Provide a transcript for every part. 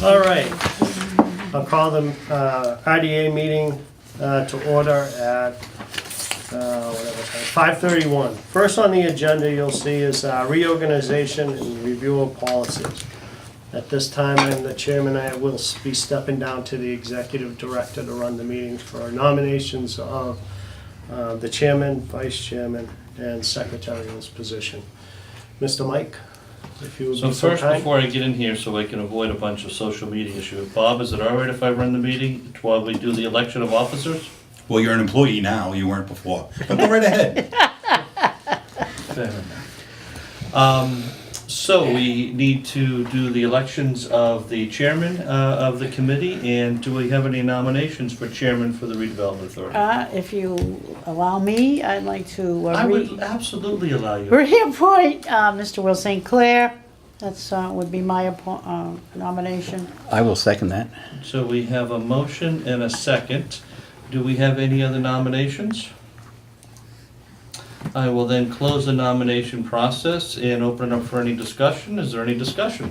All right. I'll call the RDA meeting to order at 5:31. First on the agenda you'll see is reorganization and review of policies. At this time, I'm the chairman. I will be stepping down to the executive director to run the meetings for nominations of the chairman, vice chairman, and secretarial's position. Mr. Mike, if you would So be so first, kind. before I get in here, so I can avoid a bunch of social media issues, Bob, is it all right if I run the meeting while we do the election of officers? Well, you're an employee now, you weren't before. But go right ahead. Fair enough. So we need to do the elections of the chairman of the committee, and do we have any nominations for chairman for the redevelopment authority? If you allow me, I'd like to I would absolutely allow you. reappoint Mr. Will St. Clair. That's would be my nomination. I will second that. So we have a motion and a second. Do we have any other nominations? I will then close the nomination process and open it up for any discussion. Is there any discussion?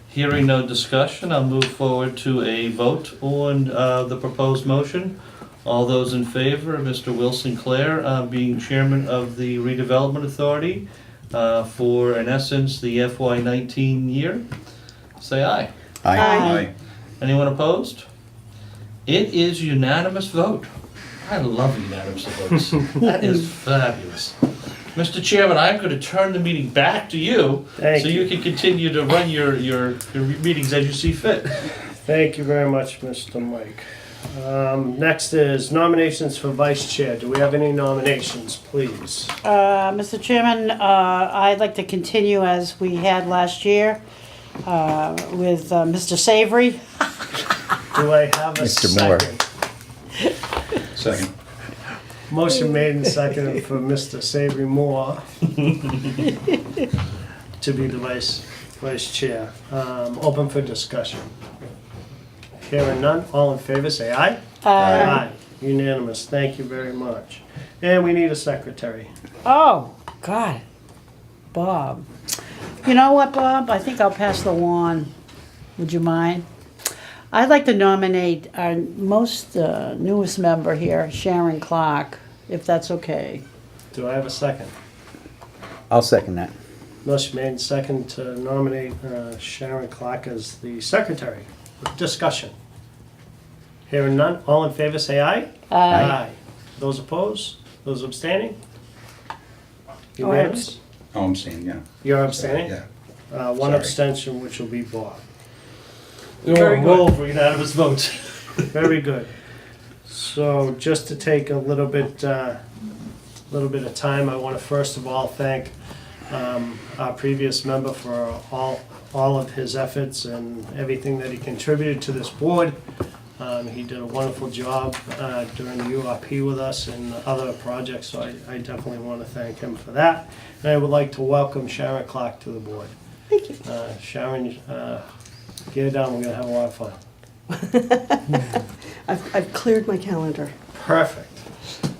Hearing no discussion, I'll move forward to a vote on the proposed motion. All those in favor of Mr. Will St. Clair being chairman of the redevelopment authority for, in essence, the FY19 year, say aye. Aye. Anyone opposed? It is unanimous vote. I love unanimous votes. That is fabulous. Mr. Chairman, I'm going to turn the meeting back to you Thank so you. you can continue to run your meetings as you see fit. Thank you very much, Mr. Mike. Next is nominations for vice chair. Do we have any nominations, please? Mr. Chairman, I'd like to continue as we had last year with Mr. Savory. Do I have a Mr. Moore. second? Second. Motion made and seconded for Mr. Savory Moore to be the vice chair. Open for discussion. Hearing none, all in favor say aye. Aye. Unanimous, thank you very much. And we need a secretary. Oh, God. Bob. You know what, Bob? I think I'll pass the wand. Would you mind? I'd like to nominate our most newest member here, Sharon Clark, if that's okay. Do I have a second? I'll second that. Motion made and second to nominate Sharon Clark as the secretary. Discussion. Hearing none, all in favor say aye. Aye. Those opposed? Those abstaining? Unanimous? Oh, I'm saying, yeah. You're abstaining? Yeah. One Sorry. abstention, which will be Bob. Very Roll for unanimous vote. Very good. So just to take a little bit of time, I want to first of all thank our previous member for all of his efforts and everything that he contributed to this board. He did a wonderful job during the URP with us and other projects, so I definitely want to thank him for that. And I would like to welcome Sharon Clark to the board. Thank you. Sharon, get it down, we're going to have a lot of fun. I've cleared my calendar. Perfect.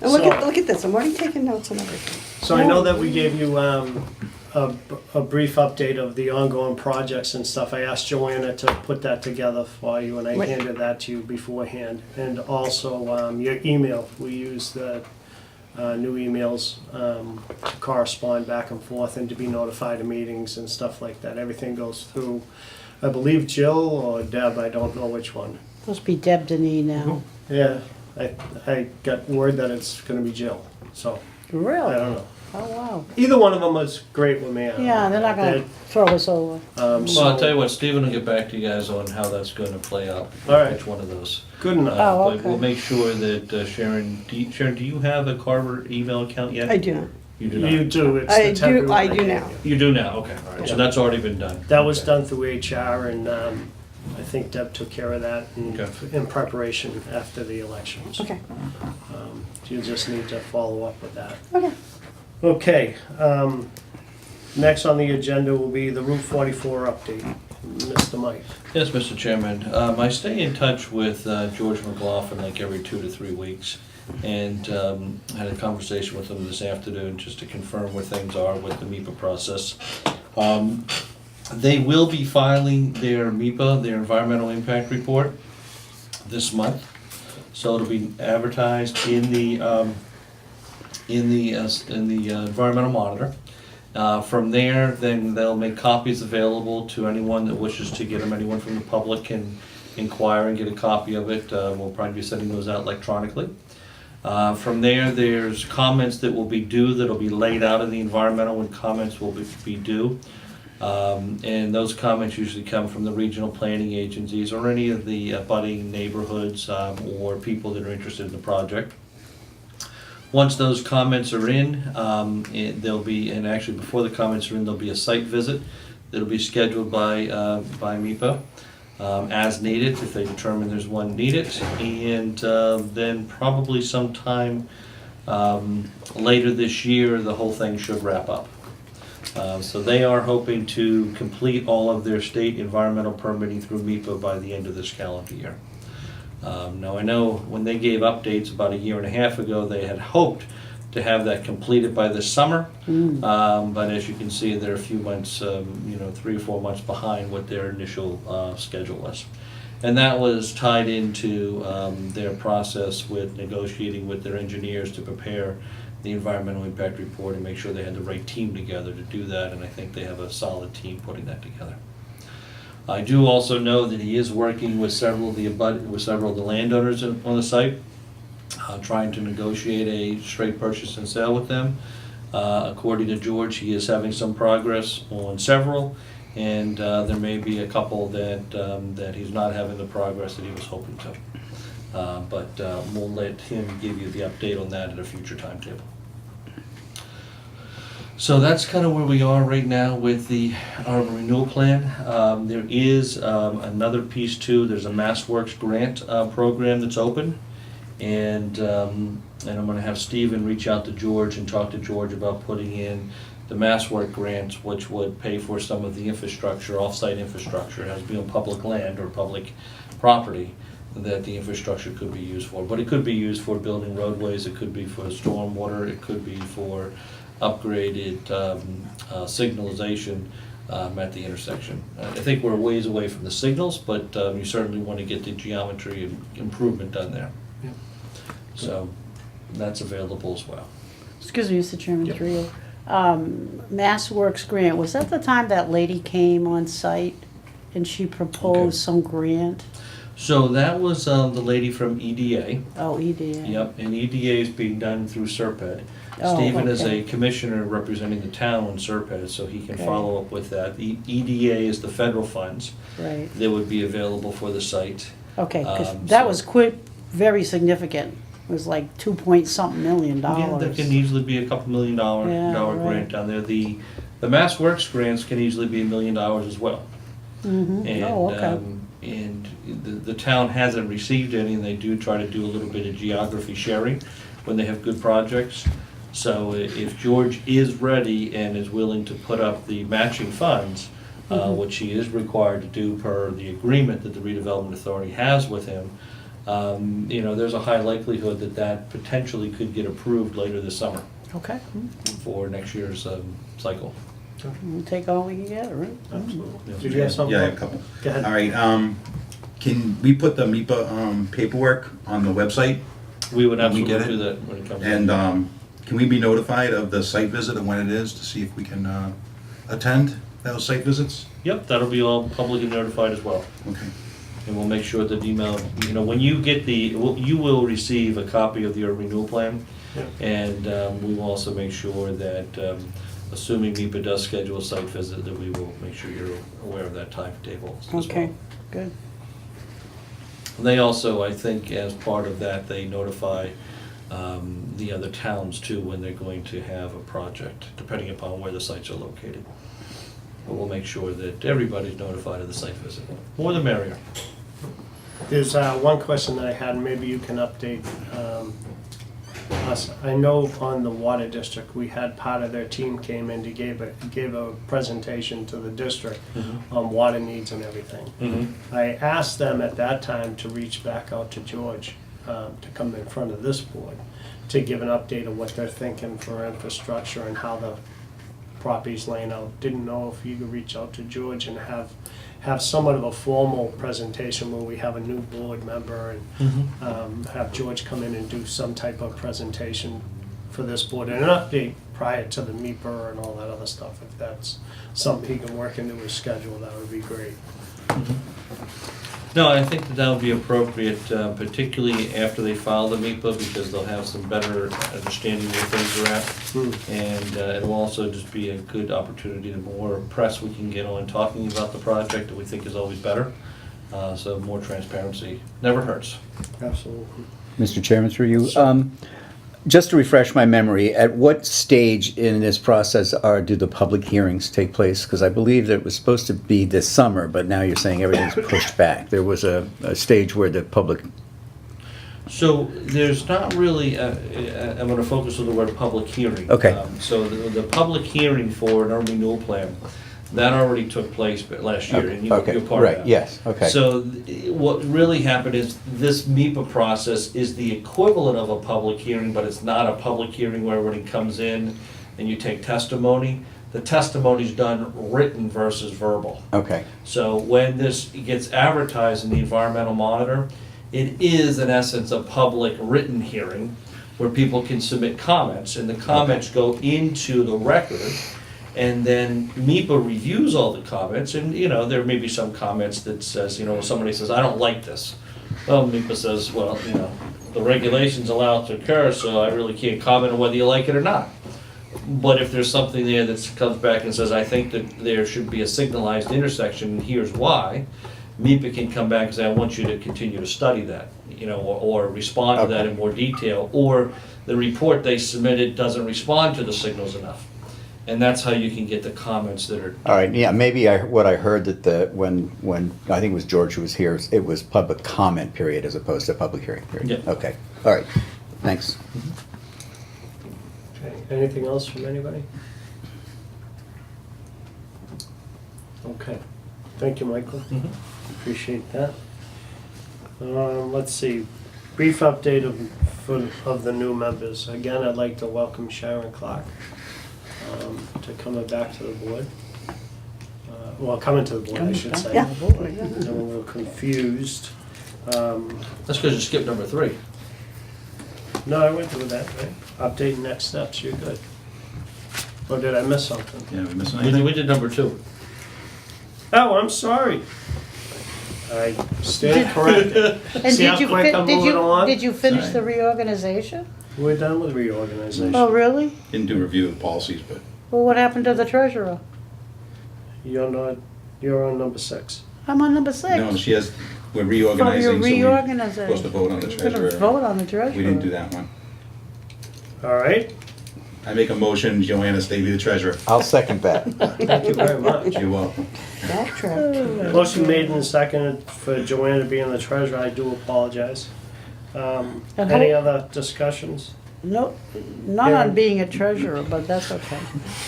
And So- look at this, I'm already taking notes on everything. So I know that we gave you a brief update of the ongoing projects and stuff. I asked Joanna to put that together for you, and I Right. handed that to you beforehand. And also your email. We use the new emails to correspond back and forth and to be notified of meetings and stuff like that. Everything goes through, I believe, Jill or Deb. I don't know which one. Supposed to be Deb Denis now. Yeah, I got word that it's going to be Jill. So I Really? don't know. Oh, wow. Either one of them was great with me. Yeah, they're not going to throw us over. Well, I'll tell you what, Stephen will get back to you guys on how that's going to play out. All right. Which one of those. Good enough. Oh, But we'll okay. make sure that Sharon, do you have a Carver email account yet? I do not. You do not? You do, it's I the temporary do, one I do gave now. you. You do now, okay, all right, so Yeah. that's already been done. That was Okay. done through HR, and I think Deb took care of that Okay. in preparation after the elections. Okay, You just need to follow up with that. okay. Okay, next on the agenda will be the Route 44 update. Mr. Mike. Yes, Mr. Chairman, I stay in touch with George McLaughlin like every 2 to 3 weeks, and had a conversation with him this afternoon just to confirm where things are with the MEPA process. They will be filing their MIPA, their environmental impact report, this month. So it'll be advertised in the Environmental Monitor. From there, then they'll make copies available to anyone that wishes to get them. Anyone from the public can inquire and get a copy of it. We'll probably be sending those out electronically. From there, there's comments that will be due, that'll be laid out in the environmental when comments will be due. And those comments usually come from the regional planning agencies or any of the abutting neighborhoods or people that are interested in the project. Once those comments are in, there'll be, and actually before the comments are in, there'll be a site visit that'll be scheduled by MIPA as needed, if they determine there's one needed. And then probably sometime later this year, the whole thing should wrap up. So they are hoping to complete all of their state environmental permitting through MIPA by the end of this calendar year. Now I know when they gave updates about 1.5 years ago, they had hoped to have that completed by this summer. But as you can see, they're a few months, 3 or 4 months behind what their initial schedule was. And that was tied into their process with negotiating with their engineers to prepare the environmental impact report and make sure they had the right team together to do that, and I think they have a solid team putting that together. I do also know that he is working with several of the landowners on the site, trying to negotiate a straight purchase and sale with them. According to George, he is having some progress on several, and there may be a couple that he's not having the progress that he was hoping to. But we'll let him give you the update on that at a future timetable. So that's kind of where we are right now with our renewal plan. There is another piece too. There's a MassWorks grant program that's open, and I'm going to have Stephen reach out to George and talk to George about putting in the MassWorks grants, which would pay for some of the infrastructure, off-site infrastructure. It has to be on public land or public property that the infrastructure could be used for. But it could be used for building roadways, it could be for stormwater, it could be for upgraded signalization at the intersection. I think we're a ways away from the signals, but you certainly want to get the geometry and improvement done there. Yeah. So that's available as well. Excuse me, Mr. Chairman, Yep. through you. MassWorks grant, was that the time that lady came on site and she proposed Okay. some grant? So that was the lady from EDA. Oh, EDA. Yep, and EDA is being done through Serped. Oh, Stephen is okay. a commissioner representing the town on Serped, so he can Okay. follow up with that. The EDA is the federal funds Right, that would be available for the site. okay, because So- that was very significant. It was like $2-point-something million. Yeah, that can easily be a couple $1 million Yeah, dollar right. grant down there. The MassWorks grants can easily be $1 million as well. Mm-hmm, And, oh, okay. And the town hasn't received any, and they do try to do a little bit of geography sharing when they have good projects. So if George is ready and is willing to put up the matching funds, which he is required to do per the agreement that the redevelopment authority has with him, there's a high likelihood that potentially could get approved later this summer Okay, for next year's cycle. we'll take all we can get, right? Absolutely. Did you have something? Yeah, I have a couple. Go ahead. All right, can we put the MIPA paperwork on the website? We would When we absolutely get it? do that when it comes. And in. can we be notified of the site visit and when it is to see if we can attend those site visits? Yep, that'll be all publicly notified as well. Okay. And we'll make sure that email, when you get you will receive a copy of your renewal plan. Yeah. And we will also make sure that, assuming MIPA does schedule a site visit, that we will make sure you're aware of that timetable as well. Okay, good. They also, I think, as part of that, they notify the other towns too when they're going to have a project, depending upon where the sites are located. But we'll make sure that everybody's notified of the site visit. More the merrier. There's one question that I had, and maybe you can update us. I know on the water district, we had part of their team came in to gave a presentation to the district on water needs and everything. I asked them at that time to reach back out to George to come in front of this board to give an update of what they're thinking for infrastructure and how the property's laying out. Didn't know if you could reach out to George and have somewhat of a formal presentation where we have a new board member and have George come in and do some type of presentation for this board and an update prior to the MEPR and all that other stuff. If that's something he can work into his schedule, that would be great. No, I think that would be appropriate, particularly after they file the MEPA, because they'll have some better understanding where things are at. And it'll also just be a good opportunity, the more press we can get on talking about the project that we think is always better. So more transparency never hurts. Absolutely. Mr. Chairman, through you. Just to refresh my memory, at what stage in this process do the public hearings take place? Because I believe that it was supposed to be this summer, but now you're saying everything's pushed back. There was a stage where the public, So there's not really, I'm going to focus on the word public hearing. Okay. So the public hearing for an urban renewal plan, that already took place last year, and you're part of right, that. yes, okay. So what really happened is this MEPA process is the equivalent of a public hearing, but it's not a public hearing where everybody comes in and you take testimony. The testimony's done written versus verbal. Okay, So when this gets advertised in the Environmental Monitor, it is in essence a public written hearing where people can submit comments, and the comments go into the record. And then MEPA reviews all the comments, and, there may be some comments that says, somebody says, I don't like this. Well, MEPA says, well, the regulations allow it to occur, so I really can't comment on whether you like it or not. But if there's something there that comes back and says, I think that there should be a signalized intersection, and here's why, MEPA can come back and say, I want you to continue to study that, or respond to that in more detail, or the report they submitted doesn't respond to the signals enough. And that's how you can get the comments that are. all right, yeah, maybe what I heard that when, I think it was George who was here, it was public comment period as opposed to public hearing period. Yeah. Okay, all right, thanks. Okay, anything else from anybody? Okay, thank you, Michael. Appreciate that. Let's see, brief update of the new members. Again, I'd like to welcome Sharon Clark to coming back to the board. Coming to the board, I should say. Yeah. I'm a little confused. That's because you skipped number 3. No, I went through that, right? Update next steps, you're good. Or did I miss something? Yeah, we missing We did, anything? we did number 2. Oh, I'm sorry. I stand corrected. And See how did you, quick I'm moving along? did you finish Sorry. the reorganization? We're done with reorganization. Oh, really? Didn't do a review of the policies, but Well, what happened to the treasurer? You're on number 6. I'm on number 6. no, we're For reorganizing, your so we're reorganization. supposed to vote on the We're gonna treasurer. vote on the treasurer. We didn't do that one. All right, I make a motion, Joanna Stay be the treasurer. I'll second that. thank you very much. You're welcome. Backtrack. Motion made and seconded for Joanna to be in the treasurer. I do apologize. And Any how- other discussions? No, not on being a treasurer, but that's okay.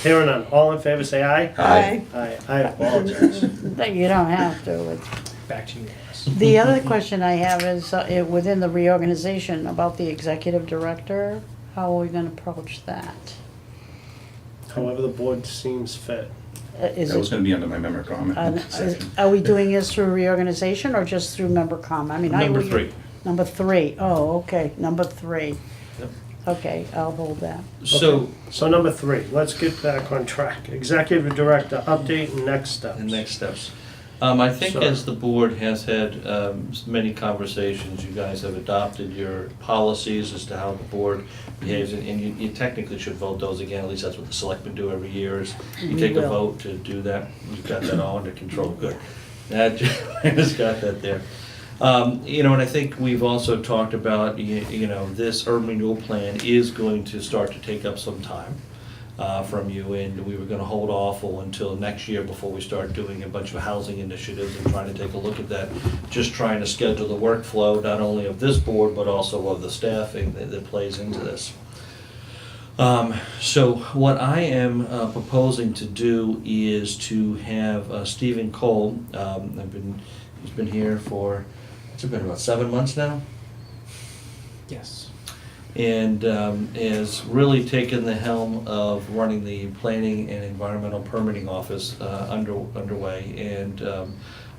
Hearing none. All in favor, say aye. Aye. Aye. I apologize. You don't have to. It's- Back to you, guys. The other question I have is, within the reorganization, about the executive director, how are we gonna approach that? However the board seems fit. Is That was it, gonna be under my member comment section. are we doing this through reorganization or just through member com? I mean, how Number we- 3. Number 3. Oh, okay, number 3. Yep. Okay, I'll hold that. So, So number 3, let's get back on track. Executive director, update and next steps. the next steps. I think Sure. as the board has had many conversations, you guys have adopted your policies as to how the board behaves, and you technically should vote those again, at least that's what the selectmen do every year, is you We take a will. vote to do that. You've got that all under control, good. That, Joanna's got that there. And I think we've also talked about, this urban renewal plan is going to start to take up some time from you, and we were gonna hold off until next year before we start doing a bunch of housing initiatives and trying to take a look at that. Just trying to schedule the workflow, not only of this board, but also of the staffing that plays into this. So what I am proposing to do is to have Stephen Cole, he's been here for, it's been about 7 months now? Yes. and has really taken the helm of running the planning and environmental permitting office underway, and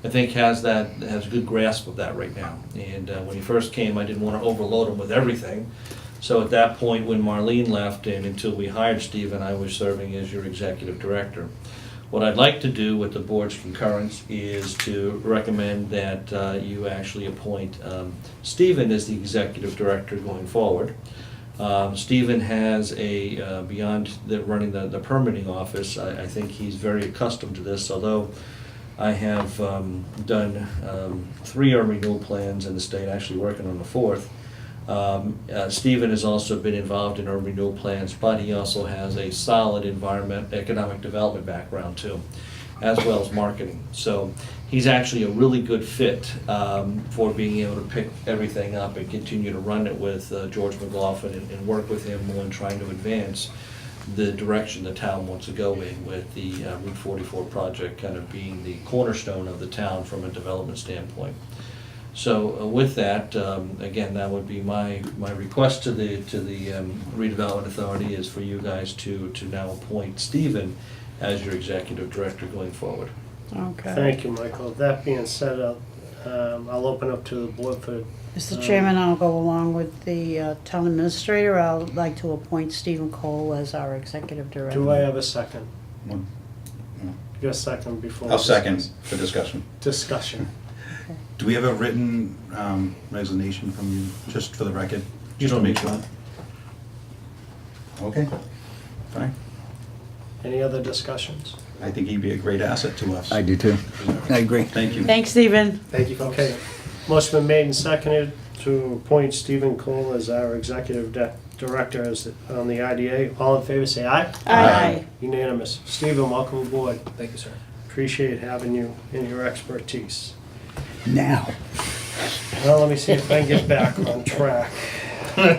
I think has a good grasp of that right now. And when he first came, I didn't want to overload him with everything. So at that point, when Marlene left and until we hired Stephen, I was serving as your executive director. What I'd like to do with the board's concurrence is to recommend that you actually appoint Stephen as the executive director going forward. Stephen has beyond running the permitting office, I think he's very accustomed to this, although I have done 3 urban renewal plans in the state, actually working on the 4th. Stephen has also been involved in urban renewal plans, but he also has a solid economic development background too, as well as marketing. So he's actually a really good fit for being able to pick everything up and continue to run it with George McLaughlin and work with him on trying to advance the direction the town wants to go in, with the Route 44 project kind of being the cornerstone of the town from a development standpoint. So with that, again, that would be my request to the redevelopment authority, is for you guys to now appoint Stephen as your executive director going forward. Okay. Thank you, Michael. That being said, I'll open up to the board for, Mr. Chairman, I'll go along with the town administrator. I'd like to appoint Stephen Cole as our executive director. do I have a second? One. Get a second before. I'll second for discussion. Discussion. Do we have a written resignation from you, just for the record? You Just to don't make need sure. Okay, fine. Any other discussions? I think he'd be a great asset to us. I do too. I agree. Thank you. Thanks, Stephen. Thank you, folks. Okay. Motion been made and seconded to appoint Stephen Cole as our executive director on the IDA. All in favor, say aye. Aye. Unanimous. Stephen, welcome aboard. Thank you, sir. Appreciate having you and your expertise. Now. Well, let me see if I can get back on track. Where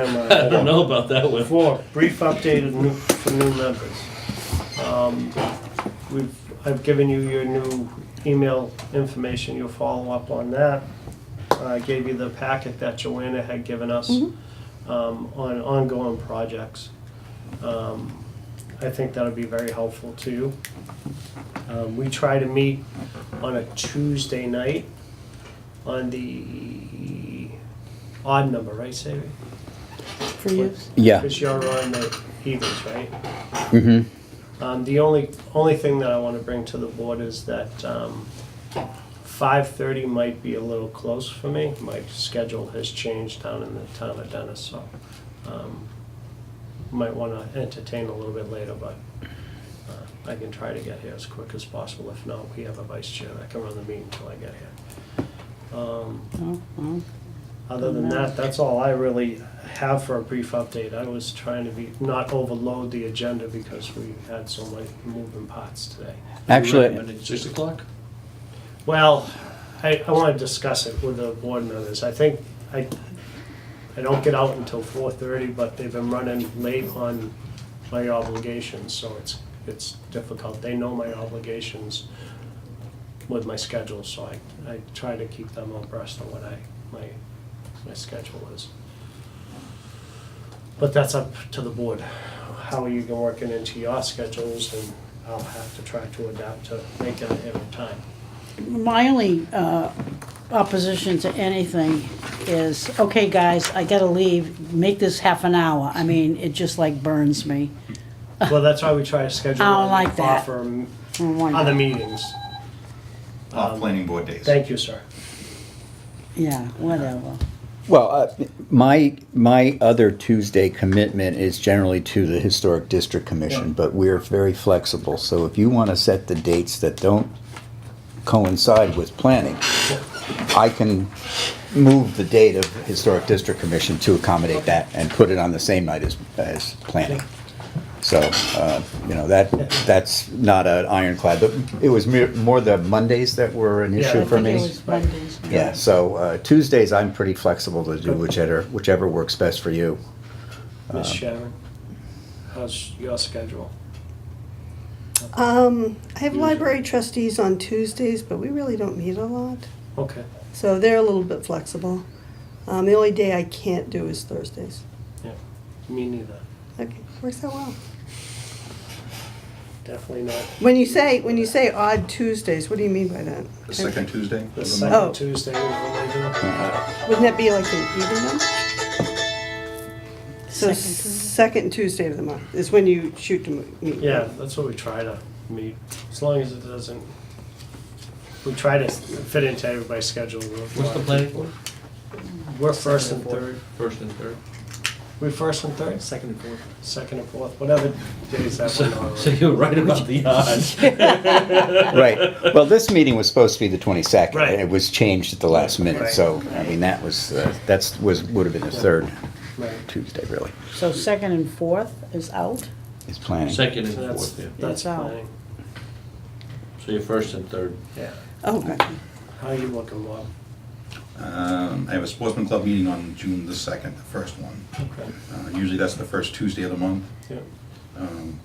am I? I don't know about that one. 4, brief update for new members. I've given you your new email information, you'll follow up on that. I gave you the packet that Joanna had given us on ongoing projects. I think that'll be very helpful to you. We try to meet on a Tuesday night on the odd number, right, Sadie? For you. Yeah. Because you're on the evenings, right? Mm-hmm. The only thing that I want to bring to the board is that 5:30 might be a little close for me. My schedule has changed down in the town of Dennis, so might want to entertain a little bit later, but I can try to get here as quick as possible. If not, we have a vice chair that can run the meeting until I get here. Oh, well. Other than that, that's all I really have for a brief update. I was trying to not overload the agenda because we had so many moving parts today. Actually, Recommending 6 o'clock? Well, I want to discuss it with the board members. I think I don't get out until 4:30, but they've been running late on my obligations, so it's difficult. They know my obligations with my schedule, so I try to keep them abreast of what my schedule is. But that's up to the board. How are you going working into your schedules, and I'll have to try to adapt to make it ahead of time. My only opposition to anything is, okay, guys, I gotta leave, make this half an hour. I mean, it just like burns me. Well, that's why we try to schedule I don't like that. offer I don't want other that. meetings. Off planning board days. Thank you, sir. Yeah, whatever. well, my other Tuesday commitment is generally to the Historic District Commission, Yeah. but we're very flexible. So if you want to set the dates that don't coincide with planning, I can move the date of Historic District Commission to accommodate that and put it on the same night as planning. So, that's not an ironclad, but it was more the Mondays that were an Yeah, issue I for I think me. it was Mondays. Yeah, so Tuesdays, I'm pretty flexible to do whichever works best for you. Miss Sharon, how's your schedule? I have library trustees on Tuesdays, but we really don't meet a lot, Okay. so they're a little bit flexible. The only day I can't do is Thursdays. Yeah, me neither. Okay, works out well. Definitely not. When you say odd Tuesdays, what do you mean by that? The second Tuesday The of the second month. Oh. Tuesday, we normally do. Wouldn't that be like an even number? So Second Tuesday. second Tuesday of the month is when you shoot to meet. Yeah, that's what we try to meet, as long as it doesn't, we try to fit into everybody's schedule. What's the planning board? We're first and third. First and third. We first and third? Second and fourth. Second and fourth, whatever days that one are. So you're right about the odds. Right. Well, this meeting was supposed to be the 22nd. Right. And it was changed at the last minute, Right. so, I mean, that was, would have been the third Right. Tuesday, really, So second and fourth is out? is planning. Second and So that's, fourth, yeah. that's That's out. planning, So you're first and third. yeah. Oh, okay. How are you looking, Bob? I have a sportsman club meeting on June the 2nd, the first one. Okay, Usually that's the first Tuesday of the month. yeah. Um,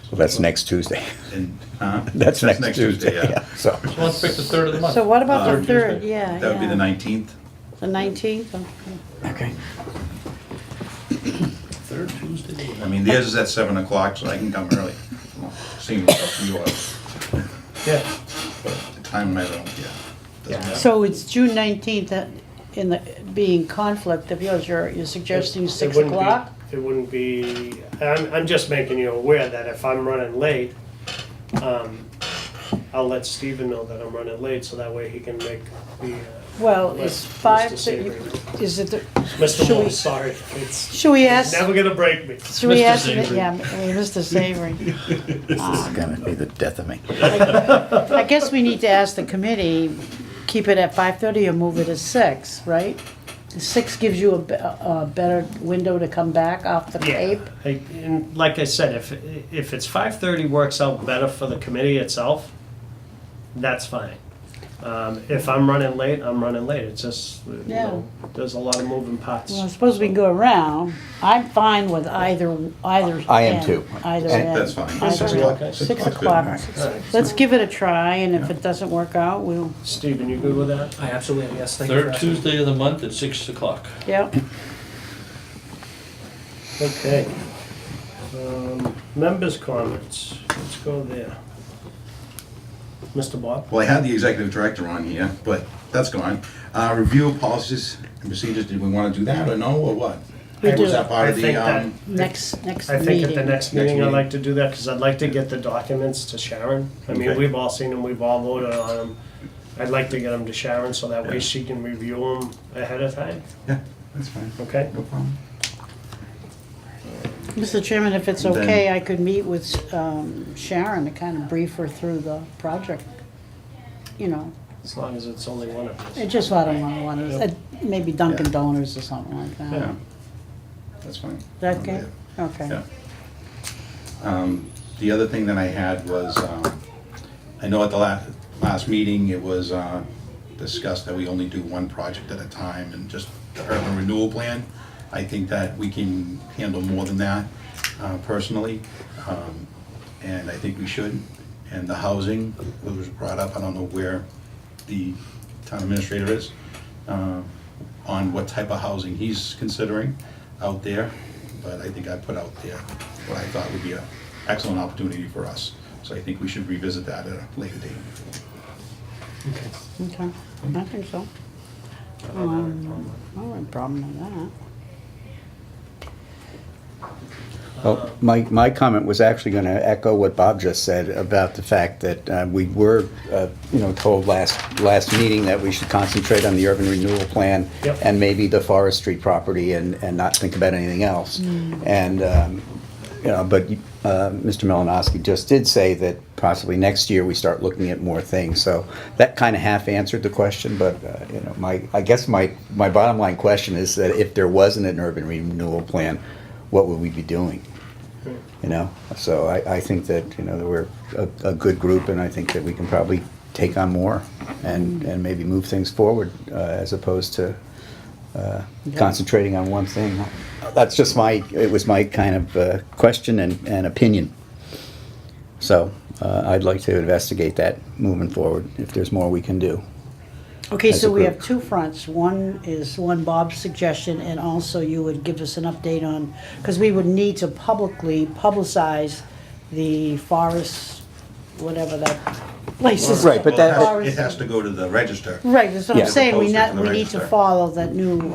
Well, that's next Tuesday. And, That's next Tuesday, yeah, so. So let's pick the third of the month. So what about the Third third? Tuesday. Yeah, That would be the yeah. 19th. The 19th? Okay. Okay. Third Tuesday. I mean, theirs is at 7 o'clock, so I can come early. Seeing what's up to yours. Yeah, But the time I don't, yeah. Doesn't matter. So it's June 19th in the, being conflict of yours, you're suggesting It 6 wouldn't be- o'clock? It wouldn't be, I'm just making you aware that if I'm running late, I'll let Steven know that I'm running late, so that way he can make the, Well, let is Mr. 5, Savory. is it, Mr. Should we- Moore, sorry, it's should we ask, never gonna break me. should we Mr. ask, Savory. yeah, Mr. Savory. This is gonna be the death of me. I guess we need to ask the committee, keep it at 5:30 or move it to 6, right? 6 gives you a better window to come back off the Yeah, tape. and like I said, if it's 5:30 works out better for the committee itself, that's fine. If I'm running late, I'm running late, it's just, you know, there's a lot of moving parts. Well, I suppose we can go around. I'm fine with either I am end, too. Either And end. That's fine. Either 6 end. o'clock. 6 o'clock's good. o'clock. Alright. Let's give it a try, and if it doesn't work out, we'll, Steven, you good with that? I absolutely am, yes, thank you for Third asking. Tuesday of the month at 6 o'clock. yeah. Okay. Members' comments, let's go there. Mr. Bob? Well, I had the executive director on here, but that's gone. Review of policies and procedures, did we want to do that or no, or what? We Was do. that part of I the, think that- Next I think at the meeting. next meeting, I'd meeting. like to do that, because I'd like to get the documents to Sharon. I mean, Okay. we've all seen them, we've all voted on them. I'd like to get them to Sharon, so that way Yeah. she can review them ahead of time, Yeah, that's fine, okay? no problem. Mr. Chairman, if it's Then- okay, I could meet with Sharon to kind of brief her through the project. You know, As long as it's only one of us. it's just what I want, maybe Dunkin' Yeah. Donuts or something like that. Yeah, that's fine. Is that okay? Okay. Yeah. The other thing that I had was, I know at the last meeting, it was discussed that we only do one project at a time and just the urban renewal plan. I think that we can handle more than that personally, and I think we should. And the housing was brought up, I don't know where the town administrator is, on what type of housing he's considering out there. But I think I put out there what I thought would be an excellent opportunity for us. So I think we should revisit that at a later date. Okay, I think so. I don't have a problem with that. Well, my comment was actually going to echo what Bob just said about the fact that we were, told last meeting that we should concentrate on the urban renewal plan Yep. and maybe the forestry property and not think about anything else. And, but Mr. Malinowski just did say that possibly next year we start looking at more things. So that kind of half answered the question, but, I guess my bottom line question is that if there wasn't an urban renewal plan, what would we be doing? So I think that, that we're a good group, and I think that we can probably take on more and maybe move things forward as opposed to concentrating on one thing. That's just it was my kind of question and opinion. So I'd like to investigate that moving forward, if there's more we can do. Okay, as so a we group. have two fronts. One is one Bob's suggestion, and also you would give us an update on, because we would need to publicly publicize the forest, whatever that place is. Right, but that- Well, it has to go to the register. Right, that's what Yeah. I'm saying, we Posted in the we need to register. follow that new,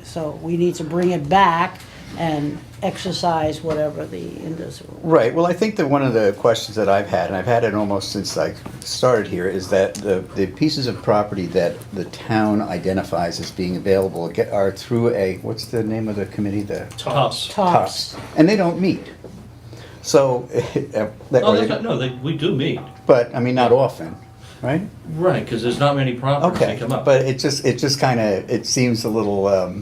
so we need to bring it back and exercise whatever the industry. Right, well, I think that one of the questions that I've had, and I've had it almost since I started here, is that the pieces of property that the town identifies as being available are through what's the name of the committee? The Tops. Tops. And they don't meet. So, We do meet. but, I mean, not often, right? Right, because there's not many properties that Okay, come up. but it just kind of, it seems a little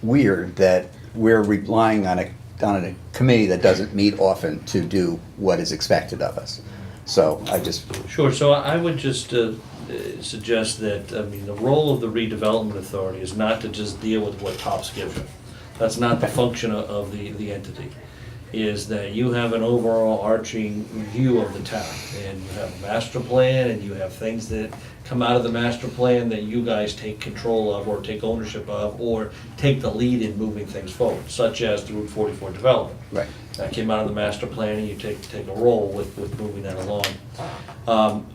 weird that we're relying on a committee that doesn't meet often to do what is expected of us. So I just, Sure, so I would just suggest that, I mean, the role of the redevelopment authority is not to just deal with what TOPS gives you. That's not the function of the entity, is that you have an overall arching view of the town. And you have a master plan, and you have things that come out of the master plan that you guys take control of, or take ownership of, or take the lead in moving things forward, such as the Route 44 development. right, That came out of the master plan, and you take a role with moving that along.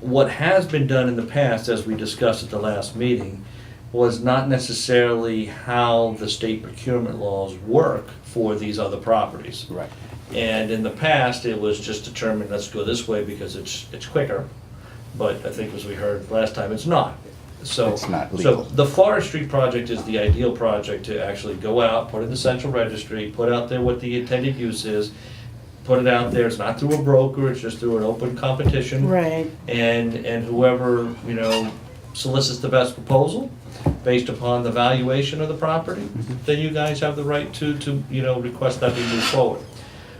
What has been done in the past, as we discussed at the last meeting, was not necessarily how the state procurement laws work for these other properties. right. And in the past, it was just determined, let's go this way because it's quicker. But I think as we heard last time, it's not. So, It's not so legal. the forestry project is the ideal project to actually go out, put it in the central registry, put out there what the intended use is, put it out there. It's not through a broker, it's just through an open competition. Right, And whoever, solicits the best proposal based upon the valuation of the property, then you guys have the right to request that we move forward.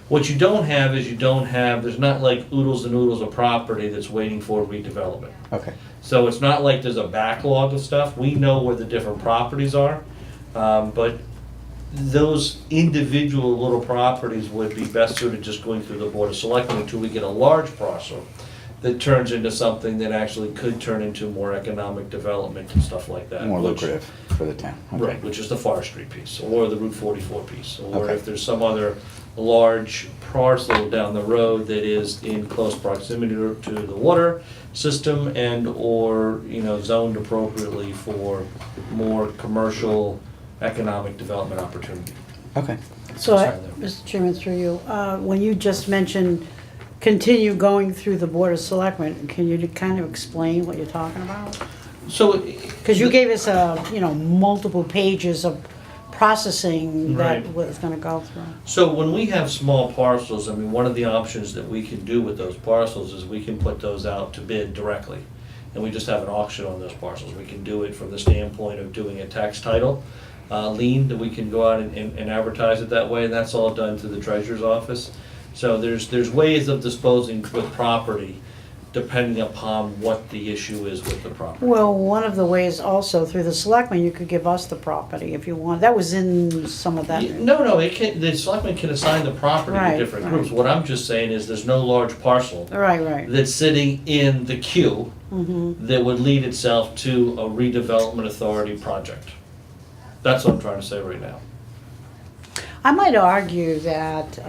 What you don't have is there's not like oodles and oodles of property that's waiting for redevelopment. Okay, So it's not like there's a backlog of stuff. We know where the different properties are, but those individual little properties would be best suited just going through the Board of Selectmen until we get a large parcel that turns into something that actually could turn into more economic development and stuff like that. more which- lucrative for the town. Okay. Right, which is the forestry piece, or the Route 44 piece, or Okay. if there's some other large parcel down the road that is in close proximity to the water system and/or, zoned appropriately for more commercial economic development opportunity. Okay. so, Sorry, Mr. Chairman, through you, when you just mentioned continue going through the Board of Selectmen, can you kind of explain what you're talking about? So. Because you gave us, multiple pages of processing that Right. was gonna go through. So when we have small parcels, one of the options that we can do with those parcels is we can put those out to bid directly. And we just have an auction on those parcels. We can do it from the standpoint of doing a tax title lien, that we can go out and advertise it that way, and that's all done through the treasurer's office. So there's ways of disposing with property depending upon what the issue is with the property. Well, one of the ways also through the selectmen, you could give us the property if you want. That was in some of that. No, the selectmen can assign the property to Right, different right. groups. What I'm just saying is there's no large parcel Right. that's sitting in the queue Mm-hmm. that would lead itself to a redevelopment authority project. That's what I'm trying to say right now. I might argue that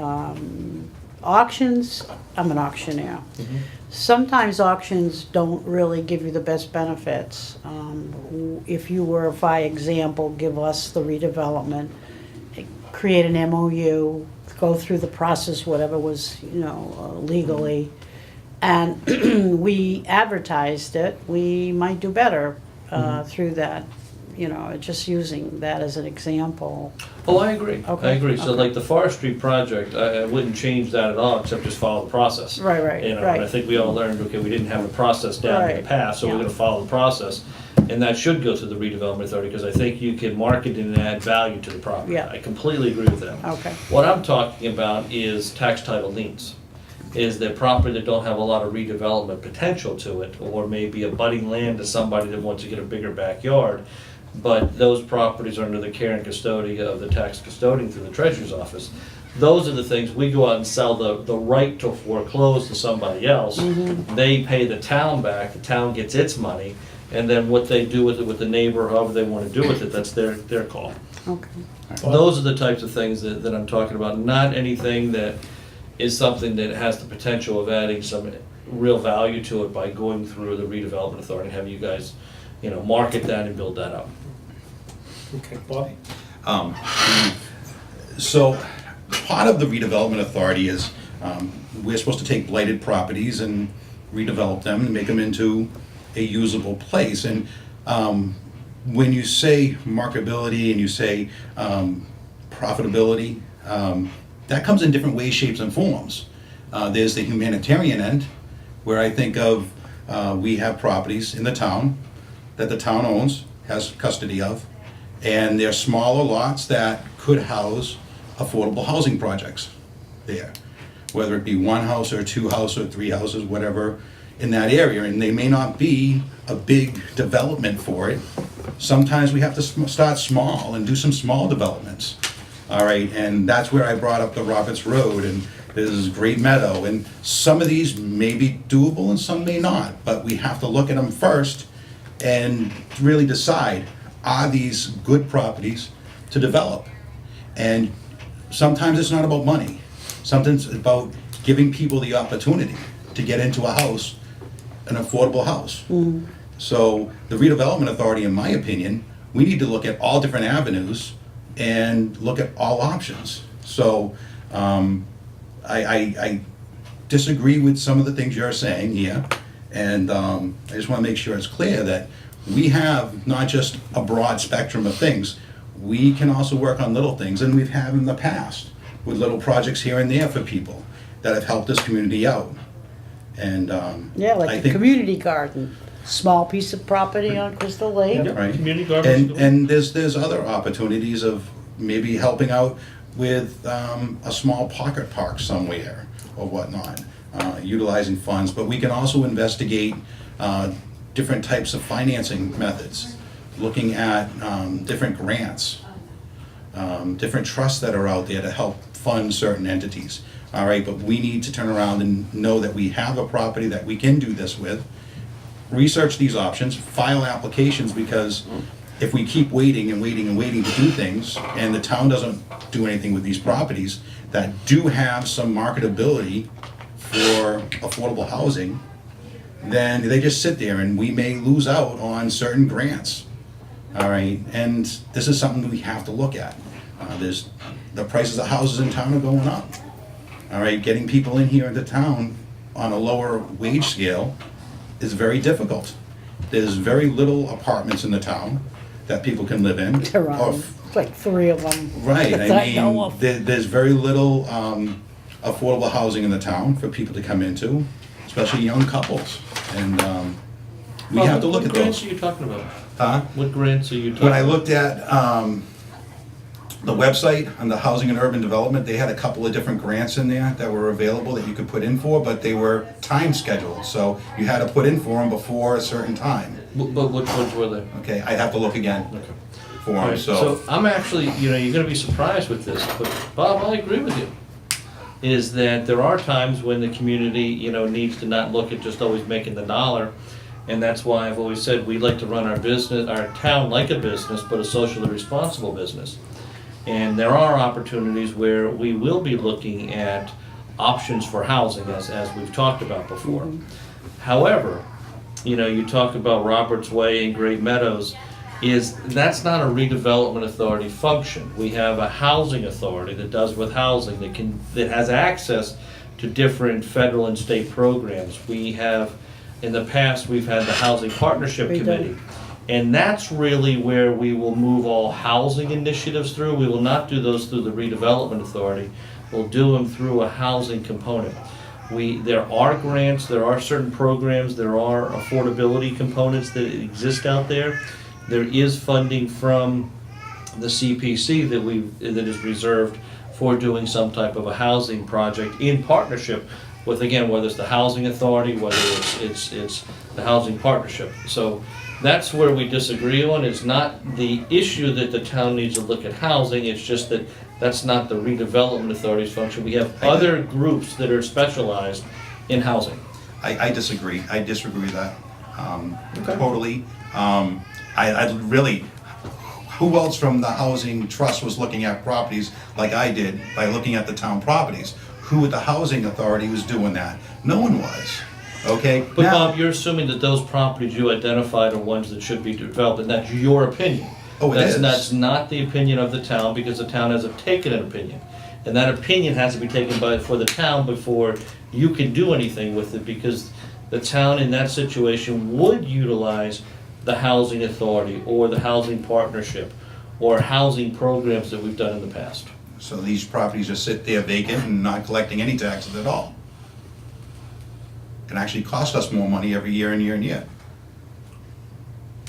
auctions, I'm an auctioneer. Sometimes auctions don't really give you the best benefits. If you were, by example, give us the redevelopment, create an MOU, go through the process, whatever was, legally, and we advertised it, we might do better through that. Just using that as an example. Oh, I agree. Okay, I agree. So okay. like the forestry project, I wouldn't change that at all, except just follow the process. Right, And I right. think we all learned, okay, we didn't have a process down in Right, the past, so we're yeah. gonna follow the process. And that should go to the redevelopment authority, because I think you can market and add value to the property. Yeah. I completely agree with that. Okay. What I'm talking about is tax title liens. Is the property that don't have a lot of redevelopment potential to it, or maybe abutting land to somebody that wants to get a bigger backyard. But those properties are under the care and custody of the tax custodian through the treasurer's office. those are the things, we go out and sell the right to foreclose to somebody else. They pay the town back, the town gets its money, and then what they do with it with the neighbor, however they want to do with it, that's their call. Okay. Those are the types of things that I'm talking about, not anything that is something that has the potential of adding some real value to it by going through the redevelopment authority, and having you guys, market that and build that up. Okay, Bob? So, part of the redevelopment authority is, we're supposed to take blighted properties and redevelop them and make them into a usable place. And when you say marketability and you say profitability, that comes in different ways, shapes, and forms. There's the humanitarian end, where I think of, we have properties in the town that the town owns, has custody of, and they're smaller lots that could house affordable housing projects there, whether it be one house or two houses or three houses, whatever, in that area, and they may not be a big development for it. Sometimes we have to start small and do some small developments, all right, and that's where I brought up the Roberts Road, and there's Great Meadow, and some of these may be doable and some may not, but we have to look at them first and really decide, are these good properties to develop? And sometimes it's not about money. Sometimes it's about giving people the opportunity to get into a house, an affordable house. So the redevelopment authority, in my opinion, we need to look at all different avenues and look at all options. So I disagree with some of the things you're saying here, and I just want to make sure it's clear that we have not just a broad spectrum of things. We can also work on little things, and we've had in the past with little projects here and there for people that have helped this community out. And Yeah, I like the think- community garden, small piece of property on Crystal Lake. Yep. Right. Community garbage. And there's other opportunities of maybe helping out with a small pocket park somewhere or whatnot, utilizing funds. But we can also investigate different types of financing methods, looking at different grants, different trusts that are out there to help fund certain entities. All right, but we need to turn around and know that we have a property that we can do this with, research these options, file applications, because if we keep waiting and waiting and waiting to do things, and the town doesn't do anything with these properties that do have some marketability for affordable housing, then they just sit there and we may lose out on certain grants. All right, and this is something we have to look at. There's, the prices of houses in town are going up. All right, getting people in here into town on a lower wage scale is very difficult. There's very little apartments in the town that people can live in. There are Or- like 3 of them. Right, that I know mean, of. there's very little affordable housing in the town for people to come into, especially young couples. And we have to look at What grants those. are you talking about? Huh? What grants are you talking When I about? looked at the website on the Housing and Urban Development, they had a couple of different grants in there that were available that you could put in for, but they were time scheduled, so you had to put in for them before a certain time. But which ones were they? Okay, I'd have to look again Okay. for All them, right, so. so I'm actually, you're gonna be surprised with this, but Bob, I agree with you. Is that there are times when the community, needs to not look at just always making the dollar. And that's why I've always said we like to run our business, our town like a business, but a socially responsible business. And there are opportunities where we will be looking at options for housing, as we've talked about before. However, you talk about Roberts Way and Great Meadows, that's not a redevelopment authority function. We have a housing authority that does with housing, that has access to different federal and state programs. We have, in the past, we've had the Housing Partnership We do. Committee. And that's really where we will move all housing initiatives through. We will not do those through the redevelopment authority. We'll do them through a housing component. There are grants, there are certain programs, there are affordability components that exist out there. There is funding from the CPC that is reserved for doing some type of a housing project in partnership with, again, whether it's the housing authority, whether it's the housing partnership. So that's where we disagree on. It's not the issue that the town needs to look at housing, it's just that That's not the redevelopment authority's function. We have other groups that are specialized in housing. I disagree. I disagree with that, totally. I really, who else from the housing trust was looking at properties like I did by looking at the town properties? Who at the housing authority was doing that? No one was, okay? But Now- Bob, you're assuming that those properties you identified are ones that should be developed, and that's your opinion. Oh, it is. That's not the opinion of the town, because the town hasn't taken an opinion. And that opinion has to be taken for the town before you can do anything with it, because the town in that situation would utilize the housing authority or the housing partnership or housing programs that we've done in the past. So these properties just sit there vacant and not collecting any taxes at all. Can actually cost us more money every year and year and year,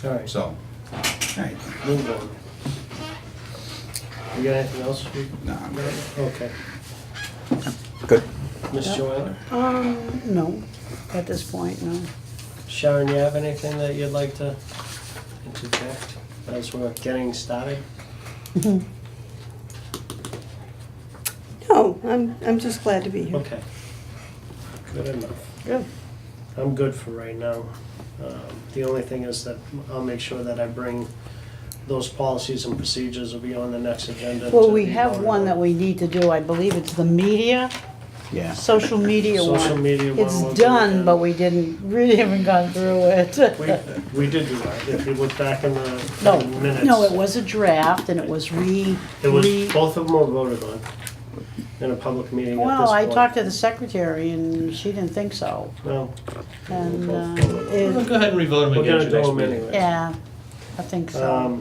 All right, so, all right. move on. You got anything else? No, I'm good. Okay. Good. Miss Joanna? No, at this point, no. Sharon, you have anything that you'd like to interject as we're getting started? No, I'm just glad to be here. Okay. Good enough. Good. I'm good for right now. The only thing is that I'll make sure that I bring those policies and procedures will be on the next agenda. Well, to we be have voted one on. that we need to do, I believe it's the media, Yeah. social media one. Social media one. It's we'll do done, again. but we really haven't gone through it. We did do that. If you look back in the No, minutes. no, it was a draft and it was It was, both of them were voted on in a public meeting at this Well, I point. talked to the secretary and she didn't think so. Well, And, We'll go forward. Well, go ahead and revote them we're again gonna at do your next them meeting. anyway. yeah, I think so.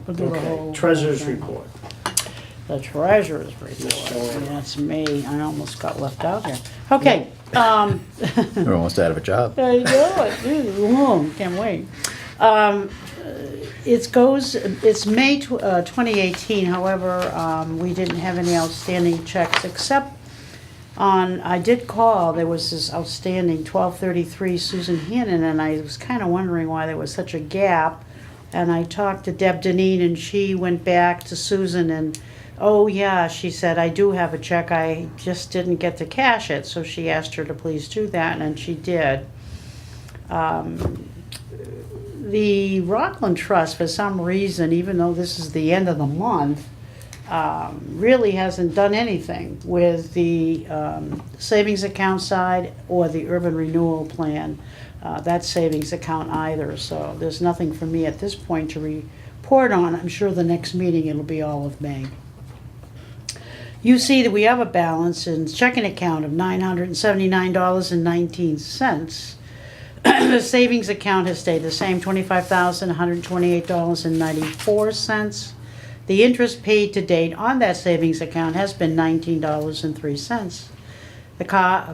We'll do the Okay, whole treasurer's thing. report. The treasurer's Miss report, Joanne. that's me, I almost got left out here. Okay, We're almost out of a job. I know it, can't wait. It's May 2018, however, we didn't have any outstanding checks except I did call, there was this outstanding 1233 Susan Hannon, and I was kind of wondering why there was such a gap. And I talked to Deb Deneen, and she went back to Susan and, oh yeah, she said, I do have a check, I just didn't get to cash it. So she asked her to please do that, and she did. The Rockland Trust, for some reason, even though this is the end of the month, really hasn't done anything with the savings account side or the urban renewal plan, that savings account either. So there's nothing for me at this point to report on. I'm sure the next meeting it'll be all of May. You see that we have a balance in checking account of $979.19. The savings account has stayed the same, $25,128.94. The interest paid to date on that savings account has been $19.03. The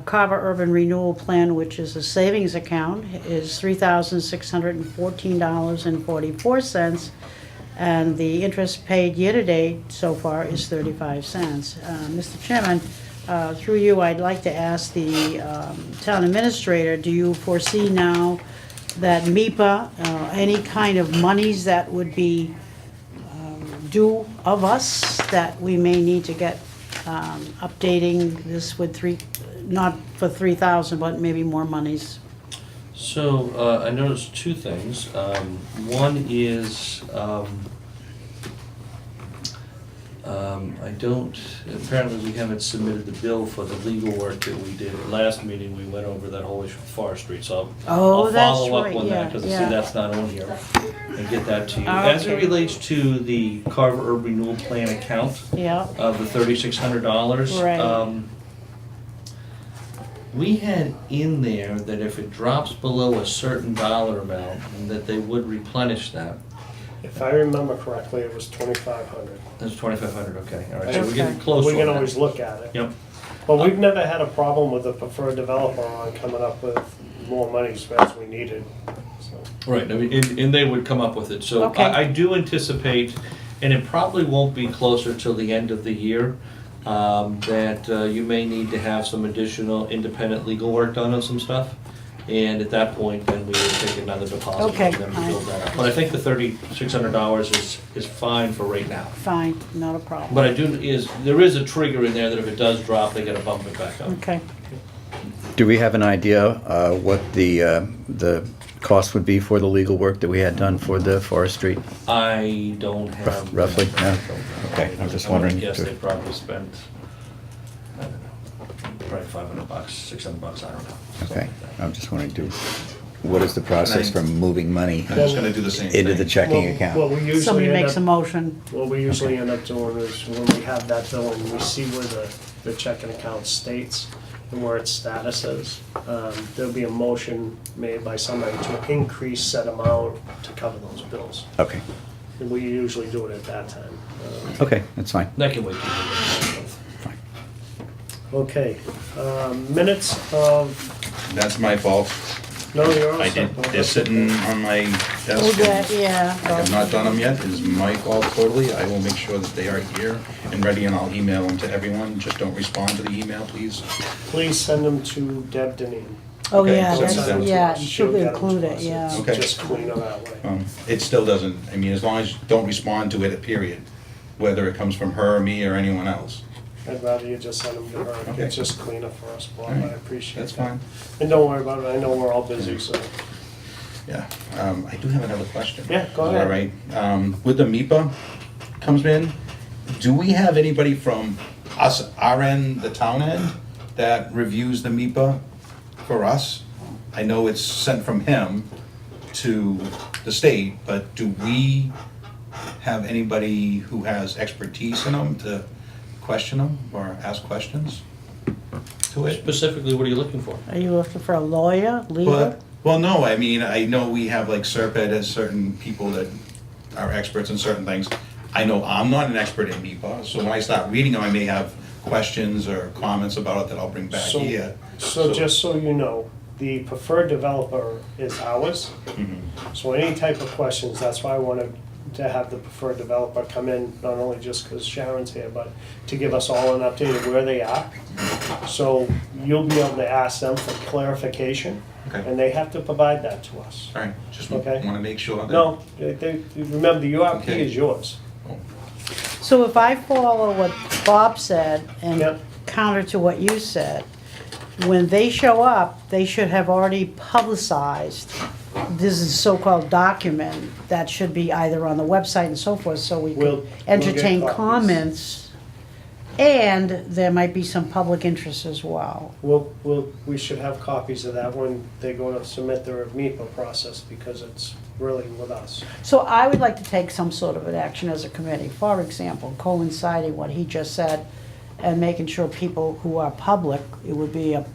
Carver Urban Renewal Plan, which is a savings account, is $3,614.44. And the interest paid year-to-date so far is 35 cents. Mr. Chairman, through you, I'd like to ask the town administrator, do you foresee now that MIPA, any kind of monies that would be due of us that we may need to get updating this with not for 3,000, but maybe more monies? So, I noticed two things. One is, apparently we haven't submitted the bill for the legal work that we did. At last meeting, we went over that whole issue with Forest Street, so Oh, I'll that's follow up right, on yeah, that, because I yeah. see that's not on here, and get that to you. As it Okay. relates to the Carver Urban Renewal Plan account, Yeah, of the $3,600. Right. We had in there that if it drops below a certain dollar amount, that they would replenish that. If I remember correctly, it was 2,500. That's 2,500, okay, all right, so we're Okay. getting close We on can that. always look at it. Yep, But we've never had a problem with the preferred developer on coming up with more money as we needed, so. right, I mean, and they would come up with it, so Okay. I do anticipate, and it probably won't be closer till the end of the year, that you may need to have some additional independent legal work done on some stuff. And at that point, then we would take another deposit Okay, from them to fine. build that up. But I think the $3,600 is fine for right now. Fine, not a problem. But there is a trigger in there that if it does drop, they gotta bump it back up. Okay. Do we have an idea what the cost would be for the legal work that we had done for the Forest Street? I don't have. Roughly, no? Okay, I'm just wondering. Yes, they probably spent, I don't know, probably $500, $600, I don't know. something Okay, like that. I'm just wondering, what is the process for moving money I'm just gonna do the same thing. into the checking What account? we usually Somebody end makes a up, motion. what we usually end up doing is when we have that bill and we see where the checking account states and where its status is, there'll be a motion made by somebody to increase said amount to cover those bills. Okay, And we usually do it at that time. okay, that's fine. That can wait till we get Okay, minutes of, That's my fault. no, you're all I set. did, they're sitting on my Oh, desk. yeah, and yeah. I have not done them yet. It is my fault totally. I will make sure that they are here and ready, and I'll email them to everyone. Just don't respond to the email, please. Please send them to Deb Deneen. Oh, Okay, yeah, so that's, send them to yeah, us. you She'll should get them include to it, us. yeah. It's Okay. just cleaner that way. It still doesn't, I mean, as long as you don't respond to it, period, whether it comes from her, me, or anyone else. I'd rather you just send them to her. Okay. It's just cleaner for us, Bob. I Alright, appreciate That's that. fine. And don't worry about it. I know we're all busy, so. Yeah, I do have another question. Yeah, go Is that ahead. all right? With the MIPA comes in, do we have anybody from us, our end, the town end, that reviews the MIPA for us? I know it's sent from him to the state, but do we have anybody who has expertise in them to question them or ask questions to it? Specifically, what are you looking for? Are you looking for a lawyer, legal? Well, no, I mean, I know we have like Serped as certain people that are experts in certain things. I know I'm not an expert in MIPA, so when I start reading them, I may have questions or comments about it that I'll bring back So- here. So just so you know, the preferred developer is ours. Mhm. So any type of questions, that's why I wanted to have the preferred developer come in, not only just because Sharon's here, but to give us all an update of where they are. So you'll be able to ask them for clarification, Okay, and they have to provide that to us. all right, just Okay. want to make sure that. No, remember, the URP Okay. is yours. So if I follow what Bob said and Yep. counter to what you said, when they show up, they should have already publicized this is a so-called document that should be either on the website and so forth, so we We'll- can we'll get entertain copies. comments. And there might be some public interest as well. We should have copies of that when they go to submit their MIPA process, because it's really with us. So I would like to take some sort of an action as a committee, for example, coinciding what he just said and making sure people who are public, it would be a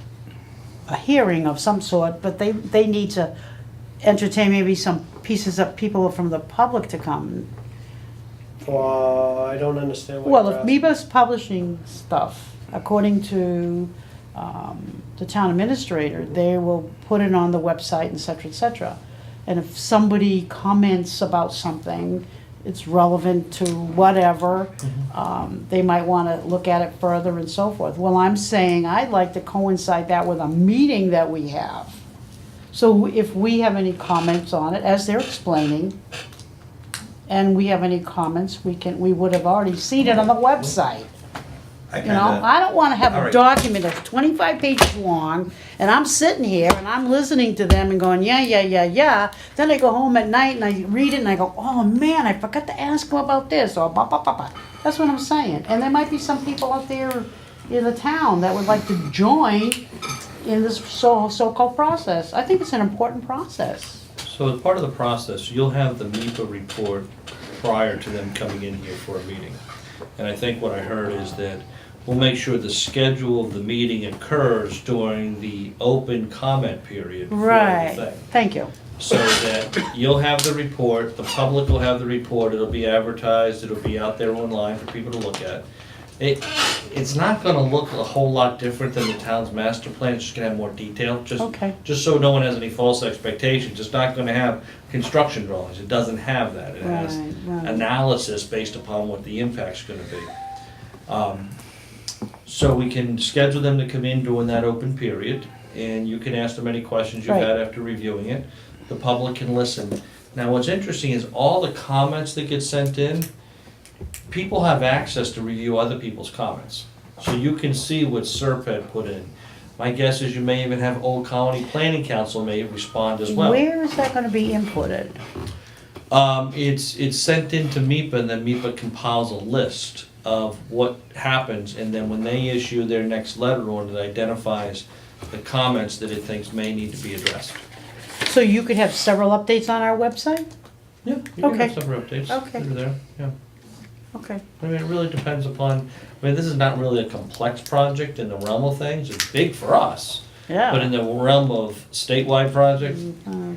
hearing of some sort, but they need to entertain maybe some pieces of people from the public to come. I don't understand what Well, you're if asking. MEBA's publishing stuff, according to the town administrator, they will put it on the website, et cetera, et cetera. And if somebody comments about something, it's relevant to whatever, they might want to look at it further and so forth. Well, I'm saying I'd like to coincide that with a meeting that we have. So if we have any comments on it, as they're explaining, and we have any comments, we would have already seen it on the website. I You know, kinda, I don't wanna have All a right. document that's 25 pages long, and I'm sitting here and I'm listening to them and going, yeah, yeah, yeah, yeah. Then I go home at night and I read it and I go, oh man, I forgot to ask them about this, or ba ba ba ba. That's what I'm saying. And there might be some people out there in the town that would like to join in this so-called process. I think it's an important process. So as part of the process, you'll have the MIPA report prior to them coming in here for a meeting. And I think what I heard is that we'll make sure the schedule of the meeting occurs during the open comment period for Right. everything. Thank you. So that you'll have the report, the public will have the report, it'll be advertised, it'll be out there online for people to look at. It's not gonna look a whole lot different than the town's master plan, it's just gonna have more detail, Okay. just so no one has any false expectations. It's not gonna have construction drawings, it doesn't have that. It has Right, right. analysis based upon what the impact's gonna be. So we can schedule them to come in during that open period, and you can ask them any questions you've Right. had after reviewing it. The public can listen. Now, what's interesting is all the comments that get sent in, people have access to review other people's comments. So you can see what SERP had put in. My guess is you may even have Old Colony Planning Council may respond as well. Where is that gonna be inputted? It's sent into MIPA, and then MIPA compiles a list of what happens, and then when they issue their next letter on it, identifies the comments that it thinks may need to be addressed. So you could have several updates on our website? Yeah, you can have Okay. several updates. Okay. They're there, yeah. Okay. I mean, it really depends upon, this is not really a complex project in the realm of things, it's big for us. But in Yeah. the realm of statewide projects,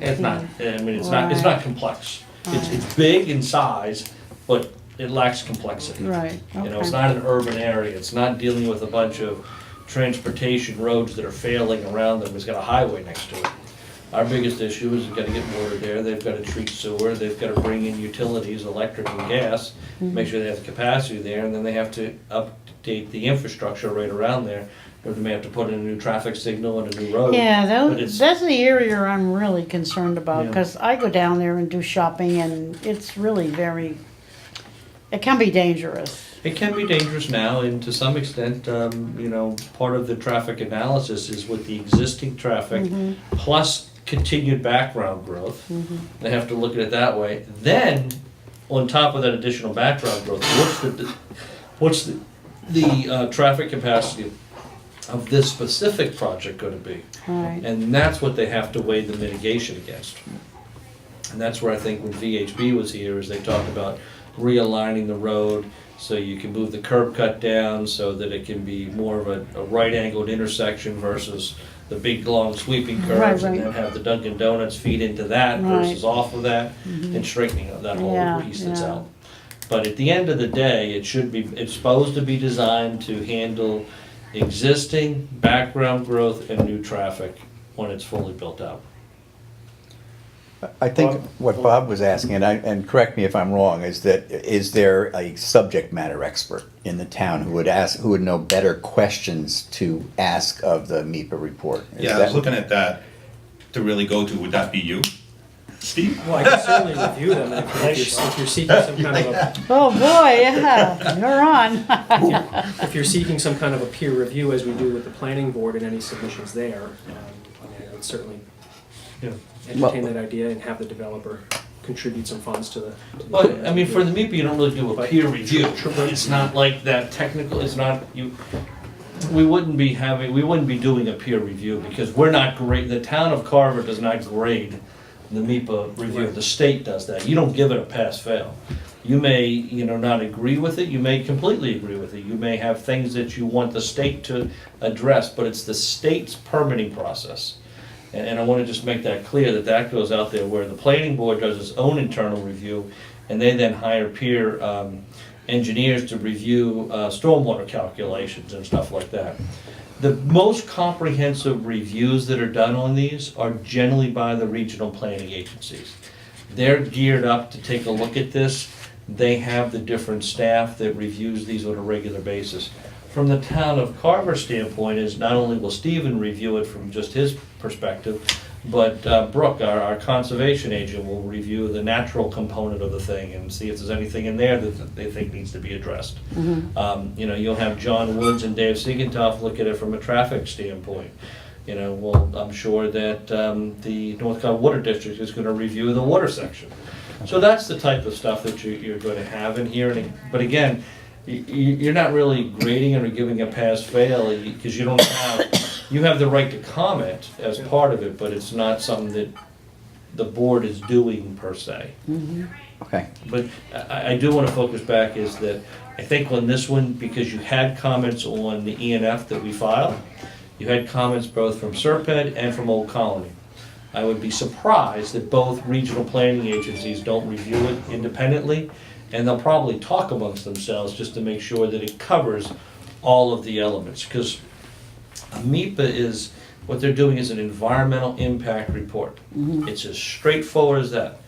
it's not, it's Right. not complex. It's big in size, but it lacks complexity. Right, You know, it's okay. not an urban area, it's not dealing with a bunch of transportation roads that are failing around them, it's got a highway next to it. Our biggest issue is they've gotta get water there, they've gotta treat sewer, they've gotta bring in utilities, electric and gas, make sure they have the capacity there, and then they have to update the infrastructure right around there. Or they may have to put in a new traffic signal and a new road. Yeah, But it's- that's the area I'm really concerned about, Yeah. because I go down there and do shopping, and it's really very, it can be dangerous. It can be dangerous now, and to some extent, part of the traffic analysis is with the existing traffic plus continued background growth. They have to look at it that way. Then, on top of that additional background growth, what's the traffic capacity of this specific project going to be? Right. And that's what they have to weigh the mitigation against. And that's where I think when VHB was here, is they talked about realigning the road so you can move the curb cut down so that it can be more of a right angled intersection versus the big long sweeping curves, Right, and right. then have the Dunkin' Donuts feed into that versus Right. off of that, and straightening up that whole Yeah, piece that's yeah. out. But at the end of the day, it's supposed to be designed to handle existing background growth and new traffic when it's fully built out. I think what Bob was asking, and correct me if I'm wrong, is there a subject matter expert in the town who would know better questions to ask of the MIPA report? Is Yeah, I that- was looking at that to really go to, would that be you, Steve? Well, I can certainly review them, and if you're seeking some kind of a, Oh, boy, yeah, you're on. if you're seeking some kind of a peer review, as we do with the planning board and any submissions there, I would certainly entertain that idea and have the developer contribute some funds to the. But, I mean, for the MIPA, you don't really do a But- peer review. It's not like that technical, it's not, we wouldn't be doing a peer review because we're not the town of Carver does not grade the MIPA review. Right. The state does that. You don't give it a pass-fail. You may, not agree with it, you may completely agree with it. You may have things that you want the state to address, but it's the state's permitting process. And I want to just make that clear, that goes out there where the planning board does its own internal review, and they then hire peer engineers to review stormwater calculations and stuff like that. The most comprehensive reviews that are done on these are generally by the regional planning agencies. They're geared up to take a look at this. They have the different staff that reviews these on a regular basis. From the town of Carver standpoint, is not only will Stephen review it from just his perspective, but Brooke, our conservation agent, will review the natural component of the thing and see if there's anything in there that they think needs to be addressed. You'll have John Woods and Dave Siegentoff look at it from a traffic standpoint. I'm sure that the North Carolina Water District is going to review the water section. So that's the type of stuff that you're going to have in here. But again, you're not really grading or giving a pass-fail because you have the right to comment as part of it, but it's not something that the board is doing per se. Okay. But I do want to focus back is that I think on this one, because you had comments on the ENF that we filed, you had comments both from Serped and from Old Colony. I would be surprised that both regional planning agencies don't review it independently, and they'll probably talk amongst themselves just to make sure that it covers all of the elements. Because MIPA what they're doing is an environmental impact report. It's as straightforward as that.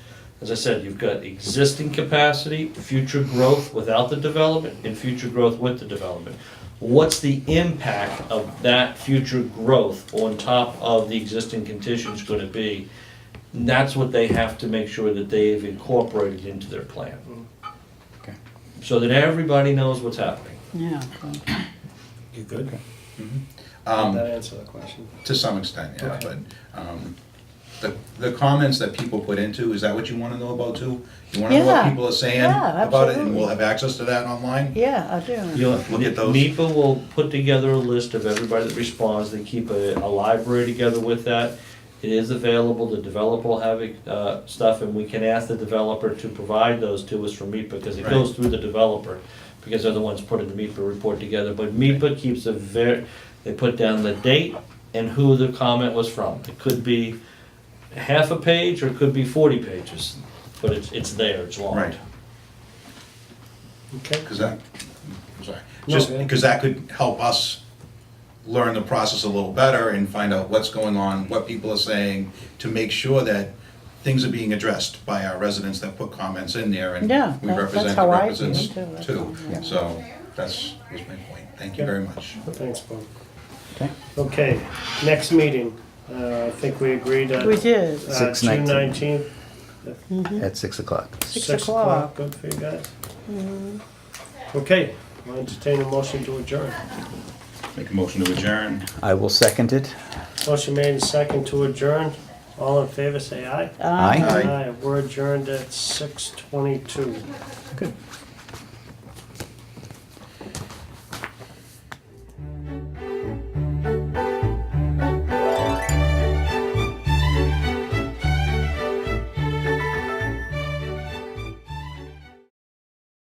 As I said, you've got existing capacity, future growth without the development, and future growth with the development. what's the impact of that future growth on top of the existing conditions gonna be? And that's what they have to make sure that they've incorporated into their plan. Okay. So that everybody knows what's happening. Yeah. You good? Um, That answer the question. To some extent, yeah, Okay. but the comments that people put into, is that what you wanna know about too? You wanna know what Yeah. people are saying Yeah, about it, and absolutely. we'll have access to that online? Yeah, I do. You'll, Look at those. NEPA will put together a list of everybody that responds, they keep a library together with that. It is available, the developer will have stuff, and we can ask the developer to provide those to us from MEPA, because it goes through the developer, because they're the ones putting the MEPA report together, but MEPA keeps they put down the date and who the comment was from. It could be half a page, or it could be 40 pages, but it's there, it's logged. Right. Okay. Cause that, I'm sorry, No, just go ahead. because that could help us learn the process a little better and find out what's going on, what people are saying, to make sure that things are being addressed by our residents that put comments in there, and Yeah, we that's represent the how I residents feel, too. That's too. all, yeah. So, that's was my point. Thank you very much. Thanks, Bob. Okay. Okay, next meeting, I think we agreed at. We did. June 6/19. 19th, At 6 o'clock. 6 o'clock. Good for you guys? Okay, I'll entertain a motion to adjourn. Make a motion to adjourn. I will second it. Motion made and second to adjourn. All in favor, say aye. Aye. Aye. Aye, we're adjourned at 6:22. Good.